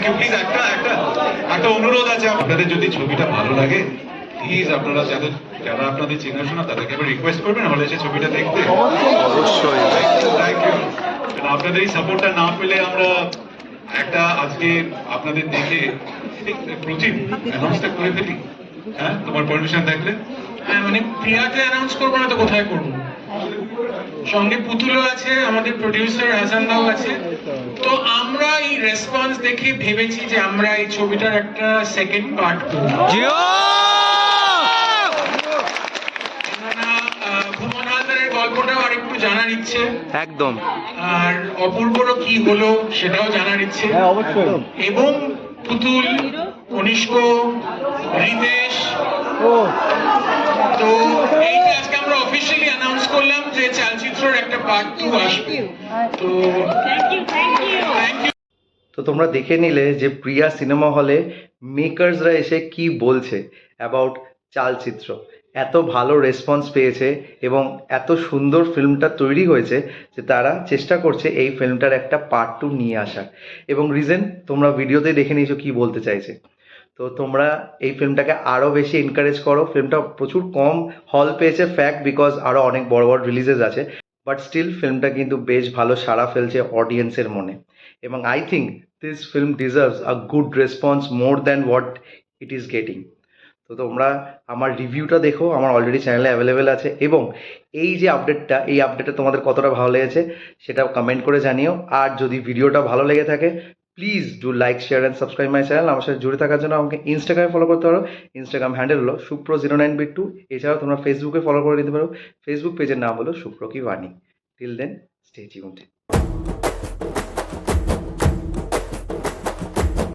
You please একটা একটা একটা অনুরোধ আছে, আপনাদের যদি ছবিটা ভালো লাগে প্লিজ আপনারা যারা আপনাদের চেনাশোনা তাদেরকে এবার রিকোয়েস্ট করবেন হলে সে ছবিটা দেখতে। অবশ্যই। Thank you. আপনাদের এই সাপোর্টটা না পেলে আমরা একটা আজকে আপনাদের দেখে প্রতিম অ্যানাউন্সটা করে ফেলি। হ্যাঁ, তোমার পারমিশন থাকলে। হ্যাঁ, মানে প্রিয়াকে অ্যানাউন্স করবো না তো কোথায় করবো? সঙ্গে পুতুলও আছে, আমাদের প্রডিউসার হাসান দাও আছে। তো আমরা এই রেসপন্স দেখে ভেবেছি যে আমরা এই ছবিটার একটা সেকেন্ড পার্ট করব। ভুবন হালদারের গল্পটাও আর একটু জানার ইচ্ছে, একদম। আর অপূর্বরও কি হলো সেটাও জানার ইচ্ছে। এবং পুতুল, কনিষ্ক, রিতেশ, তো এইটা আজকে আমরা অফিসিয়ালি অ্যানাউন্স করলাম যে চালচিত্রের একটা পার্ট 2 আসবে। তো থ্যাংক ইউ। তো তোমরা দেখে নিলে যে প্রিয়া সিনেমা হলে মেকার্সরা এসে কি বলছে অ্যাবাউট চালচিত্র। এত ভালো রেসপন্স পেয়েছে এবং এত সুন্দর ফিল্মটা তৈরি হয়েছে যে তারা চেষ্টা করছে এই ফিল্মটার একটা পার্ট 2 নিয়ে আসার। এবং রিজন তোমরা ভিডিওতে দেখে নিয়েছো কি বলতে চাইছে। তো তোমরা এই ফিল্মটাকে আরও বেশি এনকারেজ করো। ফিল্মটা প্রচুর কম হল পেয়েছে ফ্যাক্ট, বিকজ আরও অনেক বড় বড় রিলিজেস আছে, বাট স্টিল ফিল্মটা কিন্তু বেশ ভালো সাড়া ফেলছে অডিয়েন্সের মনে। এবং I think this film deserves a good response more than what it is getting. তো তোমরা আমার রিভিউটা দেখো, আমার অলরেডি চ্যানেলে অ্যাভেলেবেল আছে। এবং এই যে আপডেটটা, এই আপডেটটা তোমাদের কতটা ভালো লেগেছে সেটাও কমেন্ট করে জানিও। আর যদি ভিডিওটা ভালো লেগে থাকে please do like, share and subscribe my channel. আমার সাথে জুড়ে থাকার জন্য আমাকে ইনস্টাগ্রামে ফলো করতে পারো। ইনস্টাগ্রাম হ্যান্ডেল হলো supro09bit2। এছাড়াও তোমরা ফেসবুকে ফলো করে নিতে পারো। ফেসবুক পেজের নাম হলো সুপ্র কি বাণী। Till then, stay tuned.